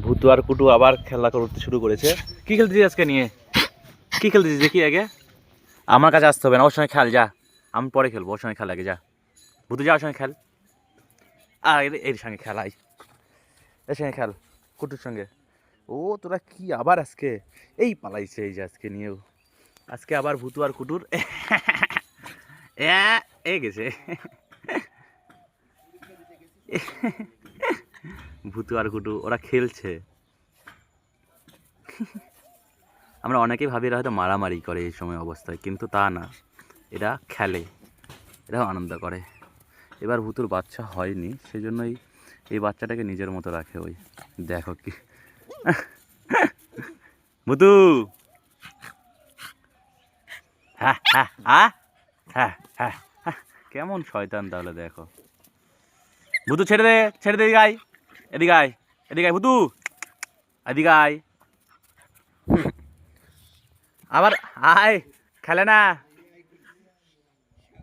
ভুতু আর কুটু আবার খেলা করতে শুরু করেছে। কি খেলতেছিস আজকে নিয়ে? কি খেলতেছিস দেখি আগে? আমার কাছে আসতে হবে না, ওর সঙ্গে খেল যা। আমি পরে খেলবো, ওর সঙ্গে খেল আগে যা। ভুতু যা, ওর সঙ্গে খেল। আর এর সঙ্গে খেলাই, এর সঙ্গে খেল, কুটুর সঙ্গে। ও তোরা কি আবার আজকে এই পালাইছে, এই যে আজকে নিয়েও আজকে আবার ভুতু আর কুটুর এ গেছে। ভুতু আর কুটু ওরা খেলছে। আমরা অনেকেই ভাবি এরা হয়তো মারামারি করে এই সময় অবস্থায়, কিন্তু তা না, এরা খেলে, এরাও আনন্দ করে। এবার ভুতুর বাচ্চা হয়নি, সেই জন্যই এই বাচ্চাটাকে নিজের মতো রাখে। ওই দেখো কি ভুতু, হ্যাঁ হ্যাঁ হ্যাঁ হ্যাঁ হ্যাঁ হ্যাঁ, কেমন শয়তান তাহলে দেখো। ভুতু ছেড়ে দে, ছেড়ে দে, এদিকে আয়, এদিকে আয়, এদিকে আয় ভুতু, এদিকে আয়। আবার আয়, খেলে না,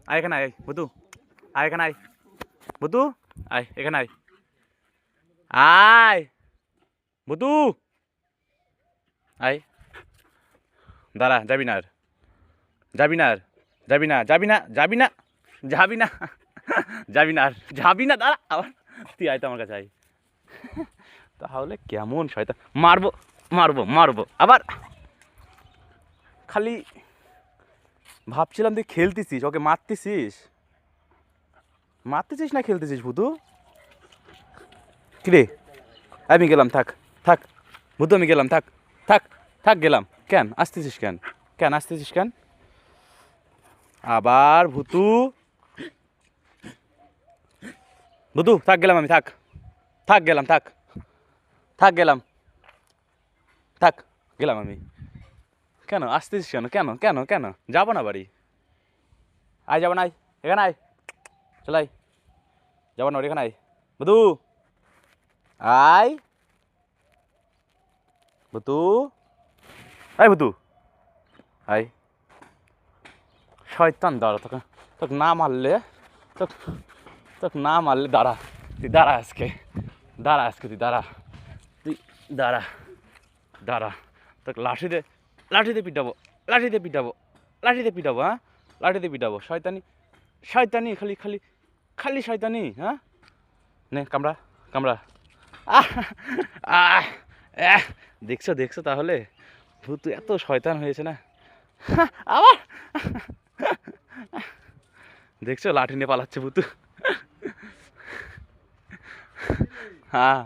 আয় এখানে আয় ভুতু, আয় এখানে আয় ভুতু, আয় এখানে আয়, আয় ভুতু, আয়। দাঁড়া, যাবি না আর, যাবি না আর, যাবি না, যাবি না, যাবি না, যাবি না, যাবি না আর, যাবি না, দাঁড়া আবার, তুই আয় তো আমার কাছে আয়। তাহলে কেমন শয়তান, মারবো মারবো মারবো আবার। খালি ভাবছিলাম তুই খেলতেছিস, ওকে মারতেছিস, মারতেছিস না খেলতেছিস ভুতু? কিরে, আমি গেলাম, থাক থাক ভুতু, আমি গেলাম, থাক থাক থাক, গেলাম। কেন আসতেছিস, কেন কেন আসতেছিস, কেন আবার ভুতু? ভুতু থাক, গেলাম আমি, থাক থাক, গেলাম, থাক থাক, গেলাম, থাক গেলাম আমি। কেন আসতেছিস, কেন কেন কেন কেন? যাবো না বাড়ি, আয় যাবো না, এখানে আয়, চলাই, যাবো না বাড়ি, এখানে আয় ভুতু, আয় ভুতু, আয় ভুতু, আয়। শয়তান, দাঁড়া, তোকে তোকে না মারলে, তোকে তোকে না মারলে, দাঁড়া তুই, দাঁড়া আজকে, দাঁড়া আজকে তুই, দাঁড়া তুই, দাঁড়া দাঁড়া, তোকে লাঠিতে, লাঠিতে পিটাবো, লাঠিতে পিটাবো, লাঠিতে পিটাবো, হ্যাঁ লাঠিতে পিটাবো। শয়তানি, শয়তানি, খালি খালি খালি শয়তানি, হ্যাঁ নে কামড়া, কামড়া, আহ আহ আহ, দেখছো দেখছো তাহলে ভূত এত শয়তান হয়েছে না, আবার দেখছো লাঠি নিয়ে পালাচ্ছে ভূত। হ্যাঁ